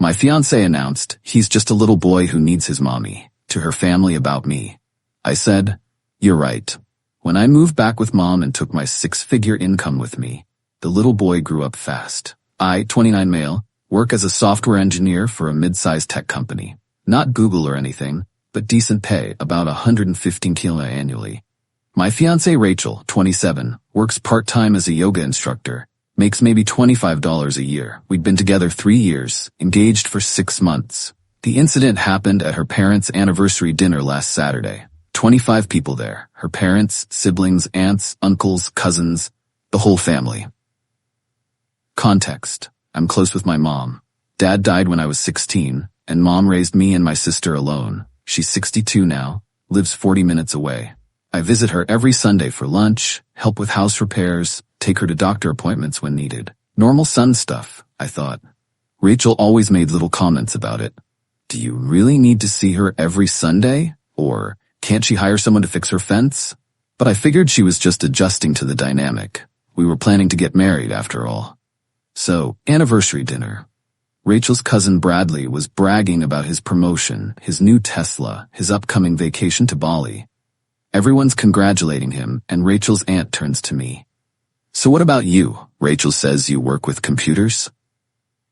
My fiancé announced he's just a little boy who needs his mommy, to her family about me. I said, "You're right." When I moved back with mom and took my 6-figure income with me, the little boy grew up fast. I, 29 male, work as a software engineer for a mid-sized tech company. Not Google or anything, but decent pay, about 115 kilo annually. My fiancée Rachel, 27, works part-time as a yoga instructor, makes maybe $25 a year. We'd been together 3 years, engaged for 6 months. The incident happened at her parents' anniversary dinner last Saturday. 25 people there, her parents, siblings, aunts, uncles, cousins, the whole family. Context. I'm close with my mom. Dad died when I was 16, and mom raised me and my sister alone. She's 62 now, lives 40 minutes away. I visit her every Sunday for lunch, help with house repairs, take her to doctor appointments when needed. Normal son stuff, I thought. Rachel always made little comments about it. Do you really need to see her every Sunday? Or can't she hire someone to fix her fence? But I figured she was just adjusting to the dynamic. We were planning to get married after all. So, anniversary dinner. Rachel's cousin Bradley was bragging about his promotion, his new Tesla, his upcoming vacation to Bali. Everyone's congratulating him, and Rachel's aunt turns to me. "So what about you?" Rachel says, "You work with computers?"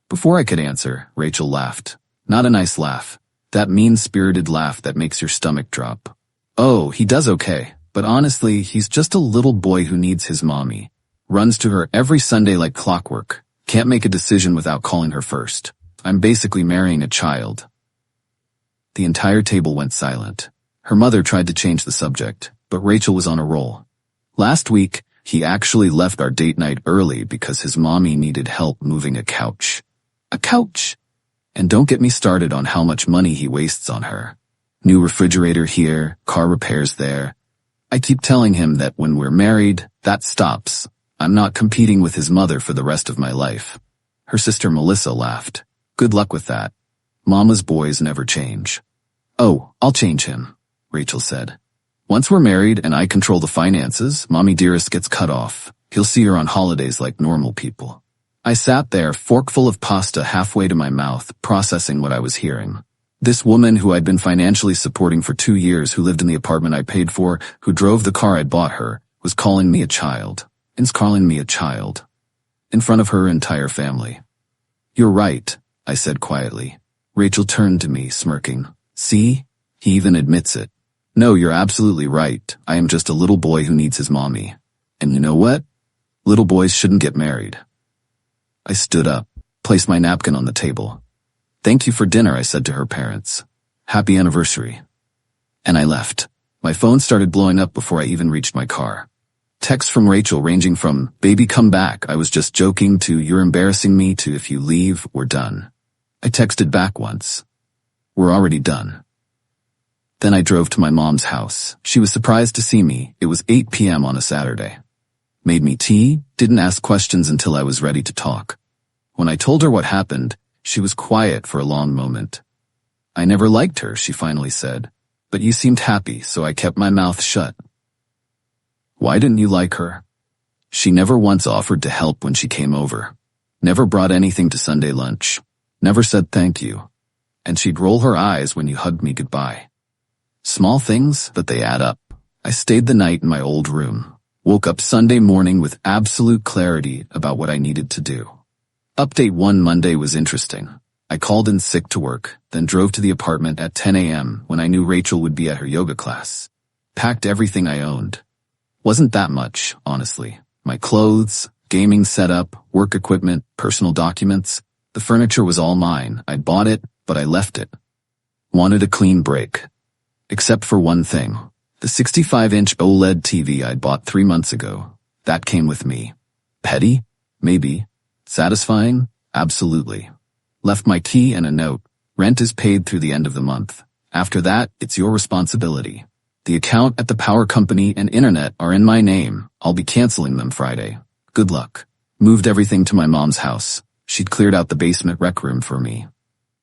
Before I could answer, Rachel laughed. Not a nice laugh. That mean-spirited laugh that makes your stomach drop. "Oh, he does okay, but honestly, he's just a little boy who needs his mommy. Runs to her every Sunday like clockwork. Can't make a decision without calling her first. I'm basically marrying a child." The entire table went silent. Her mother tried to change the subject, but Rachel was on a roll. "Last week, he actually left our date night early because his mommy needed help moving a couch." A couch? And don't get me started on how much money he wastes on her. New refrigerator here, car repairs there. I keep telling him that when we're married, that stops. I'm not competing with his mother for the rest of my life. Her sister Melissa laughed. "Good luck with that. Mama's boys never change." "Oh, I'll change him," Rachel said. "Once we're married and I control the finances, Mommy Dearest gets cut off. He'll see her on holidays like normal people." I sat there, forkful of pasta halfway to my mouth, processing what I was hearing. This woman who I'd been financially supporting for 2 years, who lived in the apartment I paid for, who drove the car I'd bought her, was calling me a child. In front of her entire family. "You're right," I said quietly. Rachel turned to me, smirking. "See? He even admits it. No, you're absolutely right. I am just a little boy who needs his mommy. And you know what? Little boys shouldn't get married." I stood up, placed my napkin on the table. "Thank you for dinner," I said to her parents. "Happy anniversary." And I left. My phone started blowing up before I even reached my car. Texts from Rachel ranging from, "Baby, come back, I was just joking," to "You're embarrassing me," to "If you leave, we're done." I texted back once. "We're already done." Then I drove to my mom's house. She was surprised to see me. It was 8 p.m. on a Saturday. Made me tea, didn't ask questions until I was ready to talk. When I told her what happened, she was quiet for a long moment. "I never liked her," she finally said, "but you seemed happy, so I kept my mouth shut." "Why didn't you like her?" "She never once offered to help when she came over. Never brought anything to Sunday lunch. Never said thank you. And she'd roll her eyes when you hugged me goodbye." Small things, but they add up. I stayed the night in my old room. Woke up Sunday morning with absolute clarity about what I needed to do. Update 1: Monday was interesting. I called in sick to work, then drove to the apartment at 10 a.m. when I knew Rachel would be at her yoga class. Packed everything I owned. Wasn't that much, honestly. My clothes, gaming setup, work equipment, personal documents. The furniture was all mine. I'd bought it, but I left it. Wanted a clean break. Except for one thing. The 65-inch OLED TV I'd bought 3 months ago. That came with me. Petty? Maybe. Satisfying? Absolutely. Left my key and a note. Rent is paid through the end of the month. After that, it's your responsibility. The account at the power company and internet are in my name. I'll be canceling them Friday. Good luck. Moved everything to my mom's house. She'd cleared out the basement rec room for me.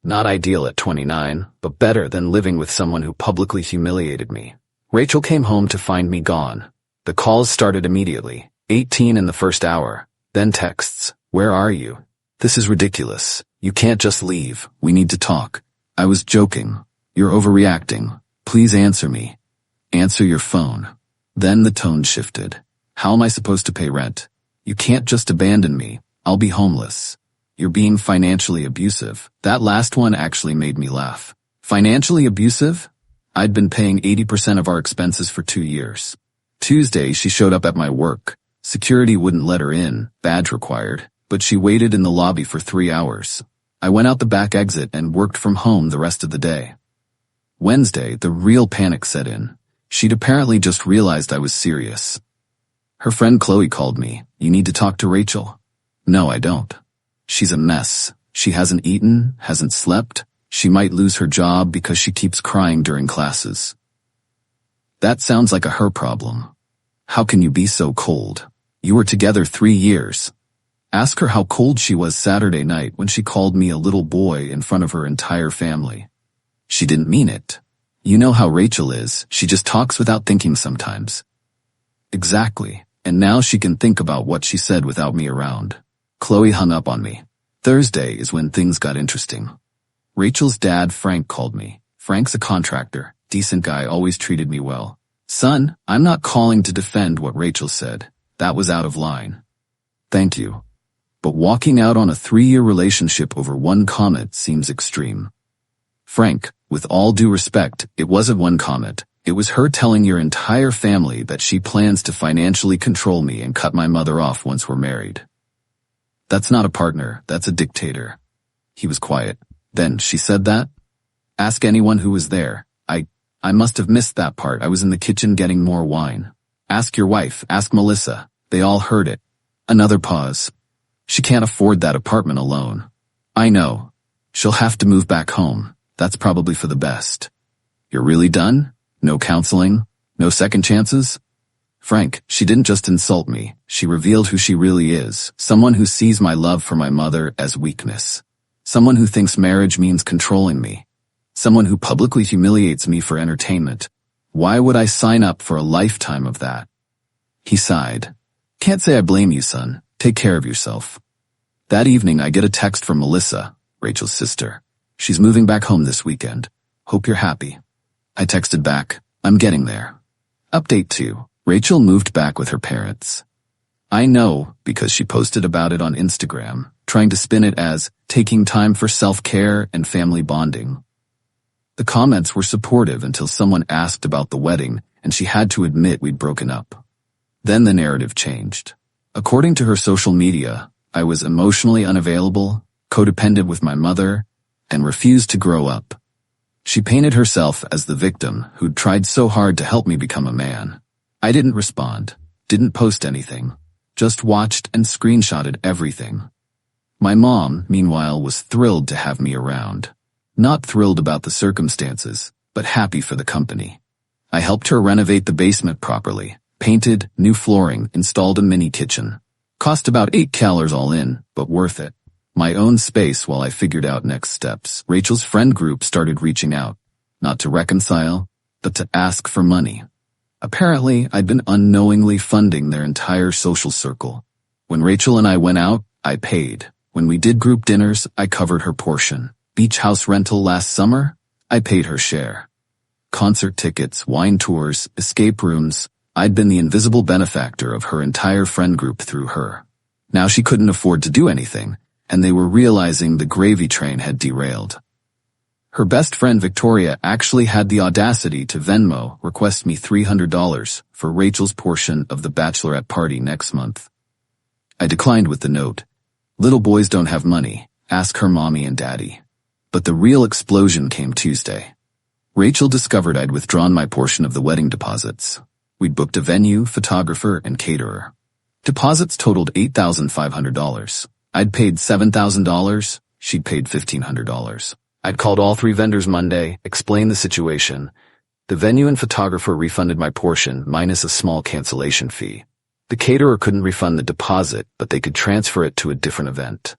Not ideal at 29, but better than living with someone who publicly humiliated me. Rachel came home to find me gone. The calls started immediately, 18 in the first hour. Then texts, "Where are you?" This is ridiculous. You can't just leave. We need to talk. I was joking. You're overreacting. Please answer me. Answer your phone. Then the tone shifted. How am I supposed to pay rent? You can't just abandon me. I'll be homeless. You're being financially abusive. That last one actually made me laugh. Financially abusive? I'd been paying 80% of our expenses for 2 years. Tuesday, she showed up at my work. Security wouldn't let her in, badge required, but she waited in the lobby for 3 hours. I went out the back exit and worked from home the rest of the day. Wednesday, the real panic set in. She'd apparently just realized I was serious. Her friend Qley called me. You need to talk to Rachel. No, I don't. She's a mess. She hasn't eaten, hasn't slept. She might lose her job because she keeps crying during classes. That sounds like a her problem. How can you be so cold? You were together 3 years. Ask her how cold she was Saturday night when she called me a little boy in front of her entire family. She didn't mean it. You know how Rachel is. She just talks without thinking sometimes. Exactly. And now she can think about what she said without me around. Qley hung up on me. Thursday is when things got interesting. Rachel's dad, Frank, called me. Frank's a contractor. Decent guy, always treated me well. Son, I'm not calling to defend what Rachel said. That was out of line. Thank you. But walking out on a 3-year relationship over one comment seems extreme. Frank, with all due respect, it wasn't one comment. It was her telling your entire family that she plans to financially control me and cut my mother off once we're married. That's not a partner, that's a dictator. He was quiet. Then she said that? Ask anyone who was there. I must have missed that part. I was in the kitchen getting more wine. Ask your wife, ask Melissa. They all heard it. Another pause. She can't afford that apartment alone. I know. She'll have to move back home. That's probably for the best. You're really done? No counseling? No second chances? Frank, she didn't just insult me. She revealed who she really is. Someone who sees my love for my mother as weakness. Someone who thinks marriage means controlling me. Someone who publicly humiliates me for entertainment. Why would I sign up for a lifetime of that? He sighed. Can't say I blame you, son. Take care of yourself. That evening, I get a text from Melissa, Rachel's sister. She's moving back home this weekend. Hope you're happy. I texted back, I'm getting there. Update 2. Rachel moved back with her parents. I know because she posted about it on Instagram, trying to spin it as taking time for self-care and family bonding. The comments were supportive until someone asked about the wedding and she had to admit we'd broken up. Then the narrative changed. According to her social media, I was emotionally unavailable, codependent with my mother, and refused to grow up. She painted herself as the victim who'd tried so hard to help me become a man. I didn't respond, didn't post anything, just watched and screenshotted everything. My mom, meanwhile, was thrilled to have me around. Not thrilled about the circumstances, but happy for the company. I helped her renovate the basement properly, painted, new flooring, installed a mini kitchen. Cost about $8 all in, but worth it. My own space while I figured out next steps. Rachel's friend group started reaching out, not to reconcile, but to ask for money. Apparently, I'd been unknowingly funding their entire social circle. When Rachel and I went out, I paid. When we did group dinners, I covered her portion. Beach house rental last summer, I paid her share. Concert tickets, wine tours, escape rooms, I'd been the invisible benefactor of her entire friend group through her. Now she couldn't afford to do anything, and they were realizing the gravy train had derailed. Her best friend Victoria actually had the audacity to Venmo request me $300 for Rachel's portion of the bachelorette party next month. I declined with the note, little boys don't have money, ask her mommy and daddy. But the real explosion came Tuesday. Rachel discovered I'd withdrawn my portion of the wedding deposits. We'd booked a venue, photographer, and caterer. Deposits totaled $8,500. I'd paid $7,000, she'd paid $1,500. I'd called all 3 vendors Monday, explained the situation. The venue and photographer refunded my portion, minus a small cancellation fee. The caterer couldn't refund the deposit, but they could transfer it to a different event.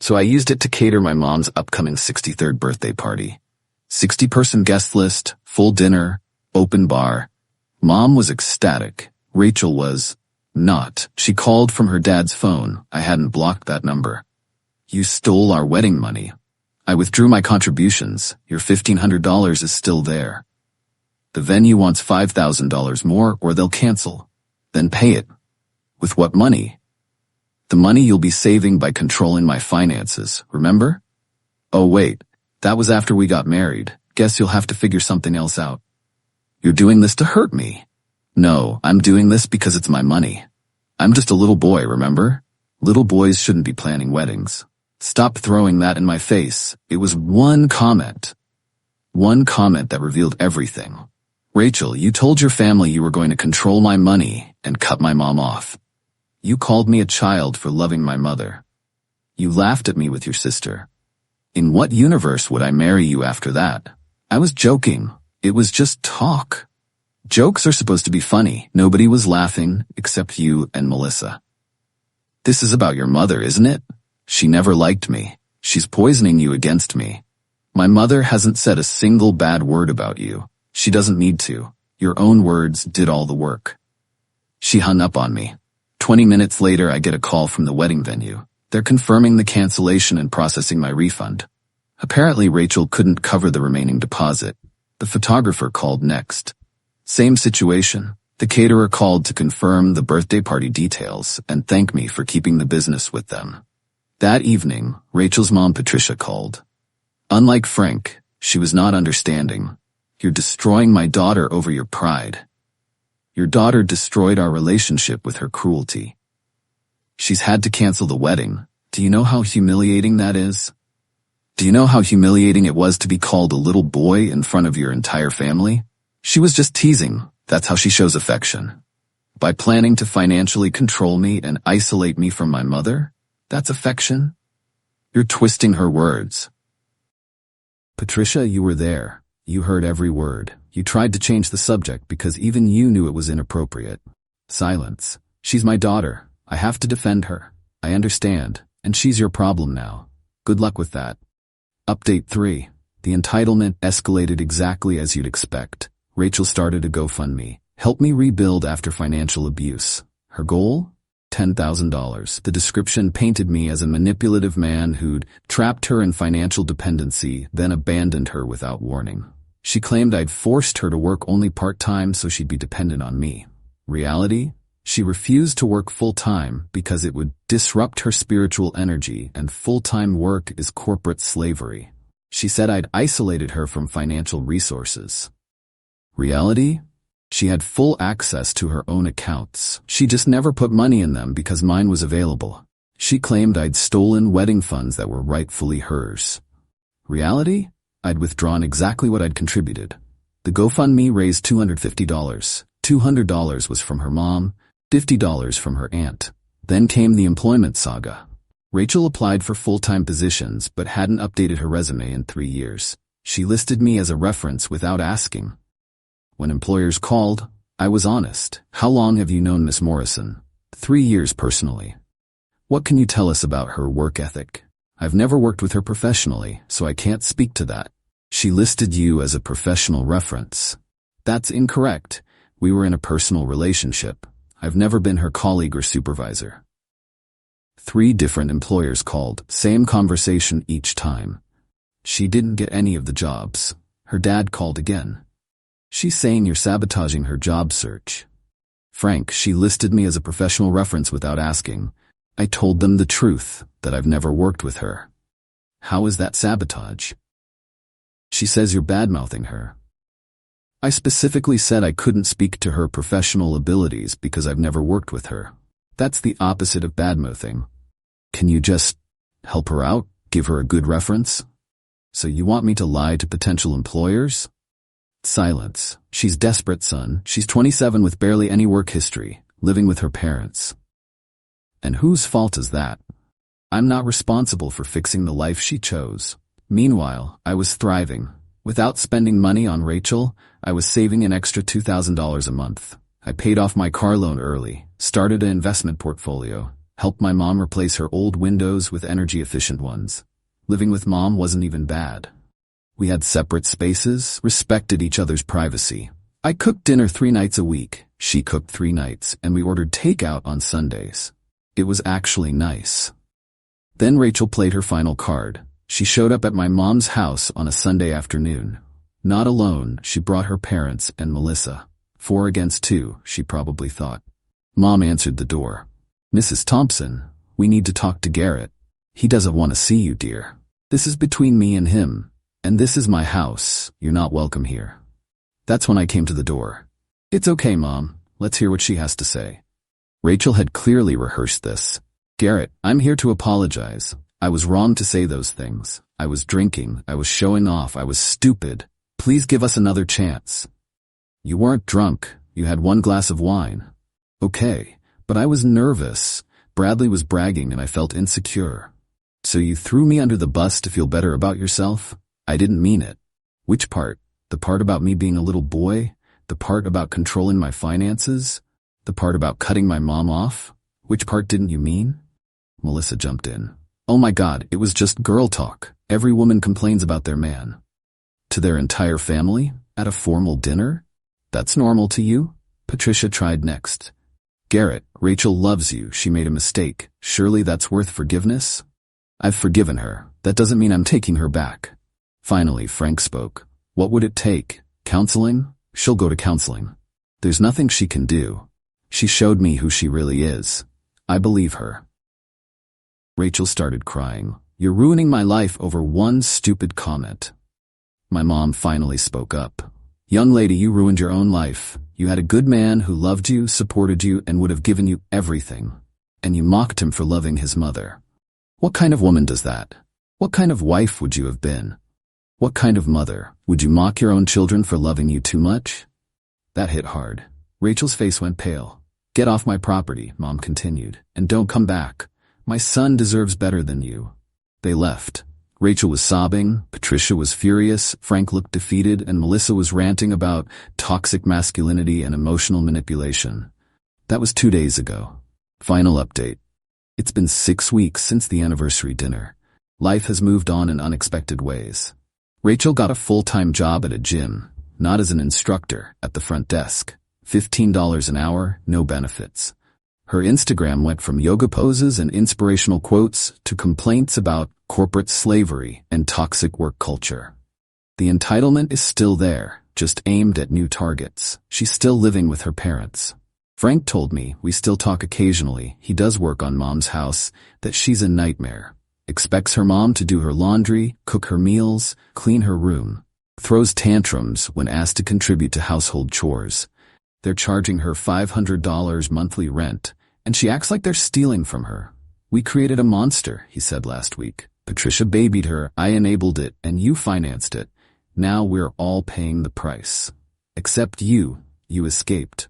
So I used it to cater my mom's upcoming 63rd birthday party. 60-person guest list, full dinner, open bar. Mom was ecstatic. Rachel was not. She called from her dad's phone. I hadn't blocked that number. You stole our wedding money. I withdrew my contributions. Your $1,500 is still there. The venue wants $5,000 more or they'll cancel. Then pay it. With what money? The money you'll be saving by controlling my finances, remember? Oh wait, that was after we got married. Guess you'll have to figure something else out. You're doing this to hurt me. No, I'm doing this because it's my money. I'm just a little boy, remember? Little boys shouldn't be planning weddings. Stop throwing that in my face. It was one comment. One comment that revealed everything. Rachel, you told your family you were going to control my money and cut my mom off. You called me a child for loving my mother. You laughed at me with your sister. In what universe would I marry you after that? I was joking. It was just talk. Jokes are supposed to be funny. Nobody was laughing except you and Melissa. This is about your mother, isn't it? She never liked me. She's poisoning you against me. My mother hasn't said a single bad word about you. She doesn't need to. Your own words did all the work. She hung up on me. 20 minutes later, I get a call from the wedding venue. They're confirming the cancellation and processing my refund. Apparently, Rachel couldn't cover the remaining deposit. The photographer called next. Same situation. The caterer called to confirm the birthday party details and thank me for keeping the business with them. That evening, Rachel's mom Patricia called. Unlike Frank, she was not understanding. You're destroying my daughter over your pride. Your daughter destroyed our relationship with her cruelty. She's had to cancel the wedding. Do you know how humiliating that is? Do you know how humiliating it was to be called a little boy in front of your entire family? She was just teasing. That's how she shows affection. By planning to financially control me and isolate me from my mother? That's affection? You're twisting her words. Patricia, you were there. You heard every word. You tried to change the subject because even you knew it was inappropriate. Silence. She's my daughter. I have to defend her. I understand. And she's your problem now. Good luck with that. Update 3. The entitlement escalated exactly as you'd expect. Rachel started a GoFundMe. Help me rebuild after financial abuse. Her goal? $10,000. The description painted me as a manipulative man who'd trapped her in financial dependency, then abandoned her without warning. She claimed I'd forced her to work only part-time so she'd be dependent on me. Reality? She refused to work full-time because it would disrupt her spiritual energy, and full-time work is corporate slavery. She said I'd isolated her from financial resources. Reality? She had full access to her own accounts. She just never put money in them because mine was available. She claimed I'd stolen wedding funds that were rightfully hers. Reality? I'd withdrawn exactly what I'd contributed. The GoFundMe raised $250. $200 was from her mom, $50 from her aunt. Then came the employment saga. Rachel applied for full-time positions but hadn't updated her resume in 3 years. She listed me as a reference without asking. When employers called, I was honest. How long have you known Miss Morrison? 3 years personally. What can you tell us about her work ethic? I've never worked with her professionally, so I can't speak to that. She listed you as a professional reference. That's incorrect. We were in a personal relationship. I've never been her colleague or supervisor. 3 different employers called, same conversation each time. She didn't get any of the jobs. Her dad called again. She's saying you're sabotaging her job search. Frank, she listed me as a professional reference without asking. I told them the truth, that I've never worked with her. How is that sabotage? She says you're bad-mouthing her. I specifically said I couldn't speak to her professional abilities because I've never worked with her. That's the opposite of bad-mouthing. Can you just help her out? Give her a good reference? So you want me to lie to potential employers? Silence. She's desperate, son. She's 27 with barely any work history, living with her parents. And whose fault is that? I'm not responsible for fixing the life she chose. Meanwhile, I was thriving. Without spending money on Rachel, I was saving an extra $2,000 a month. I paid off my car loan early, started an investment portfolio, helped my mom replace her old windows with energy-efficient ones. Living with mom wasn't even bad. We had separate spaces, respected each other's privacy. I cooked dinner 3 nights a week. She cooked 3 nights, and we ordered takeout on Sundays. It was actually nice. Then Rachel played her final card. She showed up at my mom's house on a Sunday afternoon. Not alone, she brought her parents and Melissa. 4 against 2, she probably thought. Mom answered the door. "Mrs. Thompson, we need to talk to Garrett. He doesn't want to see you, dear. This is between me and him. And this is my house. You're not welcome here." That's when I came to the door. "It's okay, Mom. Let's hear what she has to say." Rachel had clearly rehearsed this. "Garrett, I'm here to apologize. I was wrong to say those things. I was drinking. I was showing off. I was stupid. Please give us another chance." "You weren't drunk. You had 1 glass of wine." "Okay, but I was nervous. Bradley was bragging and I felt insecure." "So you threw me under the bus to feel better about yourself?" "I didn't mean it." "Which part? The part about me being a little boy? The part about controlling my finances? The part about cutting my mom off? Which part didn't you mean?" Melissa jumped in. "Oh my God, it was just girl talk. Every woman complains about their man." "To their entire family? At a formal dinner? That's normal to you?" Patricia tried next. "Garrett, Rachel loves you. She made a mistake. Surely that's worth forgiveness?" "I've forgiven her. That doesn't mean I'm taking her back." Finally, Frank spoke. "What would it take? Counseling? She'll go to counseling. There's nothing she can do. She showed me who she really is. I believe her." Rachel started crying. "You're ruining my life over one stupid comment." My mom finally spoke up. "Young lady, you ruined your own life. You had a good man who loved you, supported you, and would have given you everything. And you mocked him for loving his mother. What kind of woman does that? What kind of wife would you have been? What kind of mother? Would you mock your own children for loving you too much?" That hit hard. Rachel's face went pale. "Get off my property," Mom continued, "and don't come back. My son deserves better than you." They left. Rachel was sobbing, Patricia was furious, Frank looked defeated, and Melissa was ranting about toxic masculinity and emotional manipulation. That was 2 days ago. Final update. It's been 6 weeks since the anniversary dinner. Life has moved on in unexpected ways. Rachel got a full-time job at a gym, not as an instructor, at the front desk. $15 an hour, no benefits. Her Instagram went from yoga poses and inspirational quotes to complaints about corporate slavery and toxic work culture. The entitlement is still there, just aimed at new targets. She's still living with her parents. Frank told me, we still talk occasionally, he does work on Mom's house, that she's a nightmare. Expects her mom to do her laundry, cook her meals, clean her room. Throws tantrums when asked to contribute to household chores. They're charging her $500 monthly rent, and she acts like they're stealing from her. "We created a monster," he said last week. "Patricia babied her, I enabled it, and you financed it. Now we're all paying the price. Except you escaped."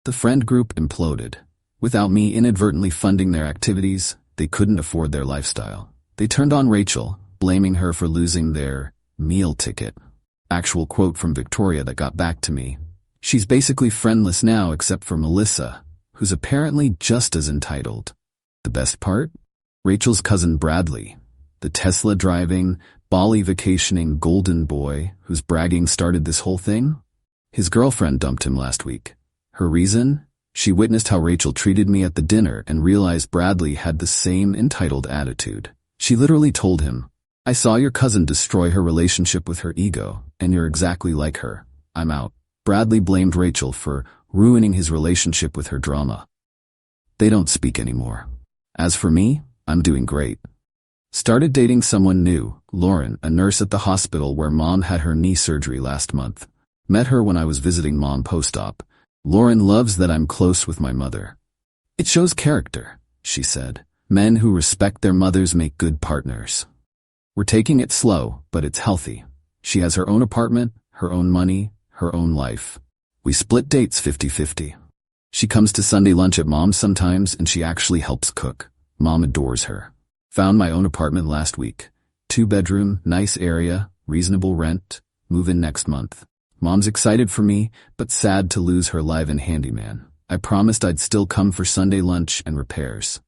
The friend group imploded. Without me inadvertently funding their activities, they couldn't afford their lifestyle. They turned on Rachel, blaming her for losing their meal ticket. Actual quote from Victoria that got back to me. "She's basically friendless now except for Melissa, who's apparently just as entitled." The best part? Rachel's cousin Bradley, the Tesla-driving, Bali vacationing golden boy whose bragging started this whole thing? His girlfriend dumped him last week. Her reason? She witnessed how Rachel treated me at the dinner and realized Bradley had the same entitled attitude. She literally told him, "I saw your cousin destroy her relationship with her ego, and you're exactly like her. I'm out." Bradley blamed Rachel for ruining his relationship with her drama. They don't speak anymore. As for me, I'm doing great. Started dating someone new, Lauren, a nurse at the hospital where Mom had her knee surgery last month. Met her when I was visiting Mom post-op. Lauren loves that I'm close with my mother. "It shows character," she said. "Men who respect their mothers make good partners." We're taking it slow, but it's healthy. She has her own apartment, her own money, her own life. We split dates 50-50. She comes to Sunday lunch at Mom's sometimes, and she actually helps cook. Mom adores her. Found my own apartment last week. 2-bedroom, nice area, reasonable rent, move in next month. Mom's excited for me, but sad to lose her live-in handyman. I promised I'd still come for Sunday lunch and repairs.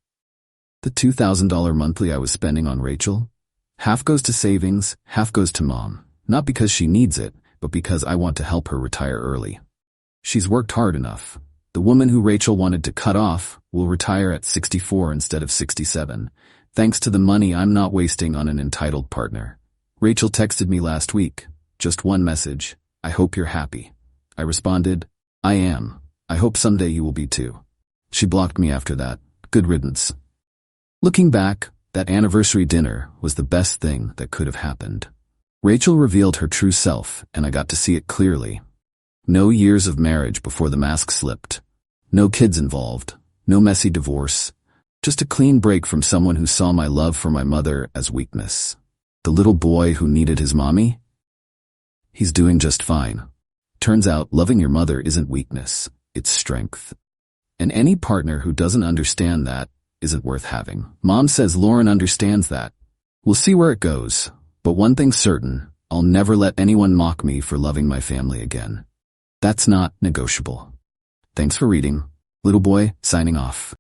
The $2,000 monthly I was spending on Rachel? Half goes to savings, half goes to Mom. Not because she needs it, but because I want to help her retire early. She's worked hard enough. The woman who Rachel wanted to cut off will retire at 64 instead of 67. Thanks to the money I'm not wasting on an entitled partner. Rachel texted me last week. Just one message. I hope you're happy. I responded, I am. I hope someday you will be too. She blocked me after that. Good riddance. Looking back, that anniversary dinner was the best thing that could have happened. Rachel revealed her true self, and I got to see it clearly. No years of marriage before the mask slipped. No kids involved. No messy divorce. Just a clean break from someone who saw my love for my mother as weakness. The little boy who needed his mommy? He's doing just fine. Turns out loving your mother isn't weakness, it's strength. And any partner who doesn't understand that isn't worth having. Mom says Lauren understands that. We'll see where it goes, but one thing's certain, I'll never let anyone mock me for loving my family again. That's not negotiable. Thanks for reading. Little Boy, signing off.